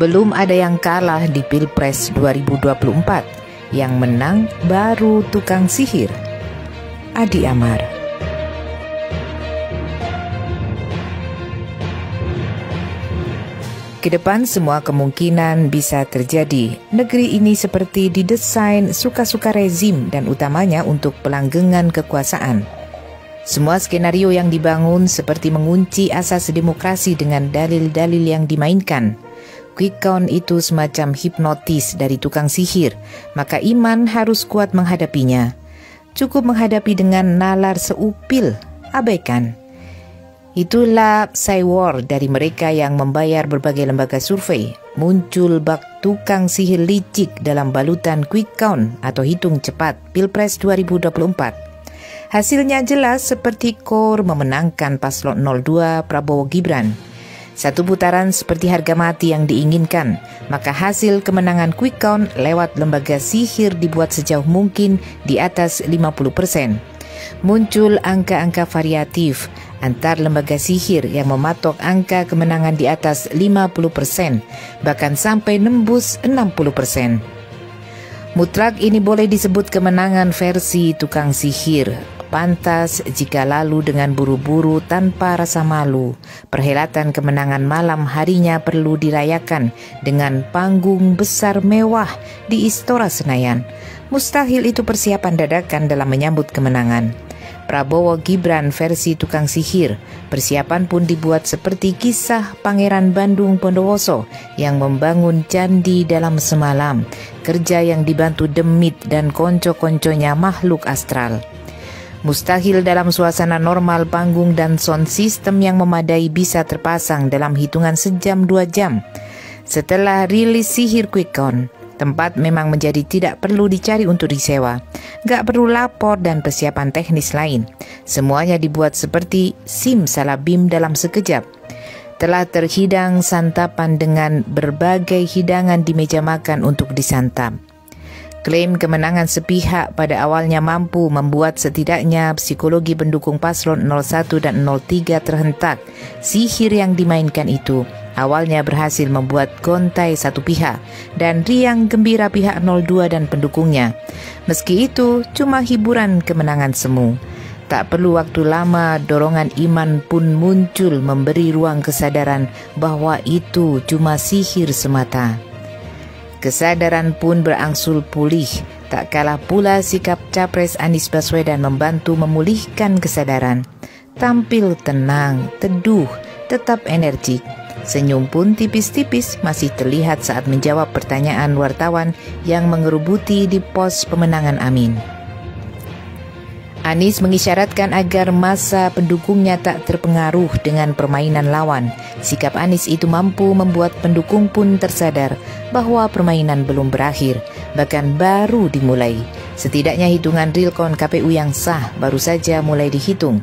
Belum ada yang kalah di Pilpres 2024. Yang menang baru tukang sihir. Adi Amar. Kedepan semua kemungkinan bisa terjadi. Negeri ini seperti didesain suka-suka rezim dan utamanya untuk pelanggengan kekuasaan. Semua skenario yang dibangun seperti mengunci asas demokrasi dengan dalil-dalil yang dimainkan. Quick count itu semacam hipnotis dari tukang sihir, maka iman harus kuat menghadapinya. Cukup menghadapi dengan nalar seupil, abaikan. Itulah psywar dari mereka yang membayar berbagai lembaga survei. Muncul bak tukang sihir licik dalam balutan quick count atau hitung cepat Pilpres 2024. Hasilnya jelas seperti KOR memenangkan paslon 02 Prabowo Gibran. Satu putaran seperti harga mati yang diinginkan, maka hasil kemenangan quick count lewat lembaga sihir dibuat sejauh mungkin di atas 50%. Muncul angka-angka variatif antar lembaga sihir yang mematok angka kemenangan di atas 50%, bahkan sampai nembus 60%. Mutlak ini boleh disebut kemenangan versi tukang sihir. Pantas jika lalu dengan buru-buru tanpa rasa malu. Perhelatan kemenangan malam harinya perlu dirayakan dengan panggung besar mewah di Istora Senayan. Mustahil itu persiapan dadakan dalam menyambut kemenangan. Prabowo Gibran versi tukang sihir. Persiapan pun dibuat seperti kisah Pangeran Bandung Bondowoso yang membangun candi dalam semalam. Kerja yang dibantu demit dan konco-konconya makhluk astral. Mustahil dalam suasana normal panggung dan sound system yang memadai bisa terpasang dalam hitungan sejam 2 jam. Setelah rilis sihir quick count, tempat memang menjadi tidak perlu dicari untuk disewa. Gak perlu lapor dan persiapan teknis lain. Semuanya dibuat seperti simsalabim dalam sekejap. Telah terhidang santapan dengan berbagai hidangan di meja makan untuk disantap. Klaim kemenangan sepihak pada awalnya mampu membuat setidaknya psikologi pendukung paslon 01 dan 03 terhentak. Sihir yang dimainkan itu awalnya berhasil membuat gontai satu pihak dan riang gembira pihak 02 dan pendukungnya. Meski itu cuma hiburan kemenangan semu. Tak perlu waktu lama, dorongan iman pun muncul memberi ruang kesadaran bahwa itu cuma sihir semata. Kesadaran pun berangsur pulih, tak kalah pula sikap Capres Anies Baswedan membantu memulihkan kesadaran. Tampil tenang, teduh, tetap energik. Senyum pun tipis-tipis masih terlihat saat menjawab pertanyaan wartawan yang mengerubuti di pos pemenangan Amin. Anies mengisyaratkan agar masa pendukungnya tak terpengaruh dengan permainan lawan. Sikap Anies itu mampu membuat pendukung pun tersadar bahwa permainan belum berakhir, bahkan baru dimulai. Setidaknya hitungan real count KPU yang sah baru saja mulai dihitung.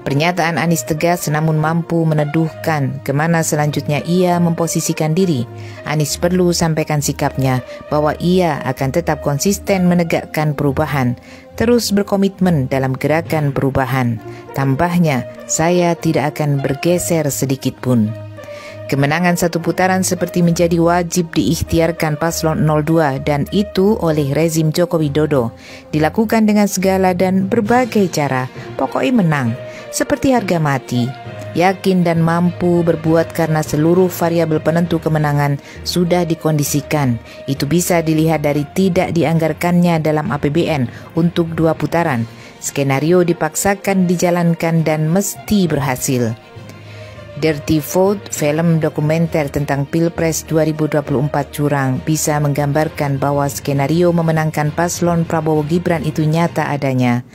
Pernyataan Anies tegas namun mampu meneduhkan kemana selanjutnya ia memposisikan diri. Anies perlu sampaikan sikapnya bahwa ia akan tetap konsisten menegakkan perubahan, terus berkomitmen dalam gerakan perubahan. Tambahnya, saya tidak akan bergeser sedikit pun. Kemenangan satu putaran seperti menjadi wajib diikhtiarkan paslon 02 dan itu oleh rezim Joko Widodo. Dilakukan dengan segala dan berbagai cara, pokoknya menang. Seperti harga mati, yakin dan mampu berbuat karena seluruh variabel penentu kemenangan sudah dikondisikan. Itu bisa dilihat dari tidak dianggarkannya dalam APBN untuk 2 putaran. Skenario dipaksakan dijalankan dan mesti berhasil. Dirty Vote, film dokumenter tentang Pilpres 2024 curang, bisa menggambarkan bahwa skenario memenangkan paslon Prabowo Gibran itu nyata adanya.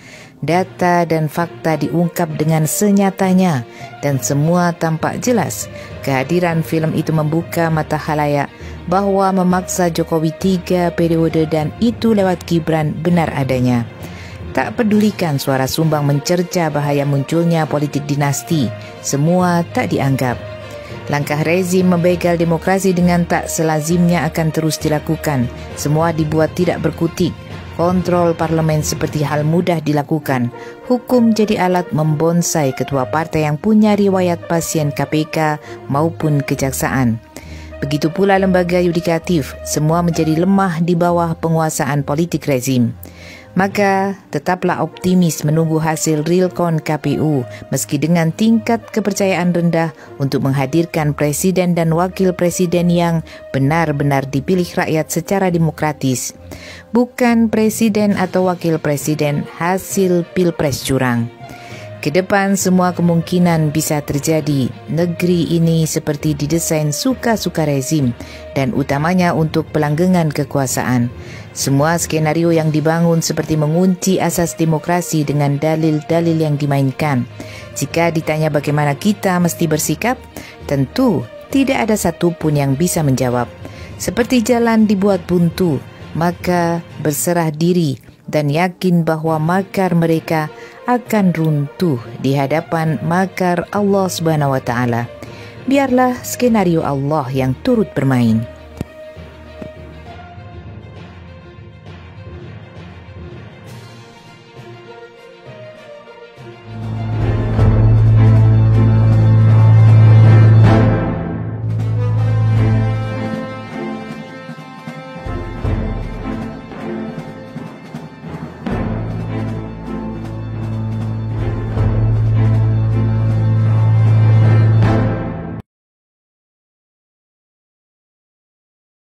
Data dan fakta diungkap dengan senyatanya dan semua tampak jelas. Kehadiran film itu membuka mata khalayak bahwa memaksa Jokowi 3 periode dan itu lewat Gibran benar adanya. Tak pedulikan suara sumbang mencerca bahaya munculnya politik dinasti, semua tak dianggap. Langkah rezim membegal demokrasi dengan tak selazimnya akan terus dilakukan. Semua dibuat tidak berkutik. Kontrol parlemen seperti hal mudah dilakukan. Hukum jadi alat membonsai ketua partai yang punya riwayat pasien KPK maupun kejaksaan. Begitu pula lembaga yudikatif, semua menjadi lemah di bawah penguasaan politik rezim. Maka tetaplah optimis menunggu hasil realcon KPU meski dengan tingkat kepercayaan rendah untuk menghadirkan presiden dan wakil presiden yang benar-benar dipilih rakyat secara demokratis. Bukan presiden atau wakil presiden hasil pilpres curang. Kedepan semua kemungkinan bisa terjadi. Negeri ini seperti didesain suka-suka rezim dan utamanya untuk pelanggengan kekuasaan. Semua skenario yang dibangun seperti mengunci asas demokrasi dengan dalil-dalil yang dimainkan. Jika ditanya bagaimana kita mesti bersikap, tentu tidak ada satupun yang bisa menjawab. Seperti jalan dibuat buntu, maka berserah diri dan yakin bahwa makar mereka akan runtuh di hadapan makar Allah Subhanahu wa taala. Biarlah skenario Allah yang turut bermain.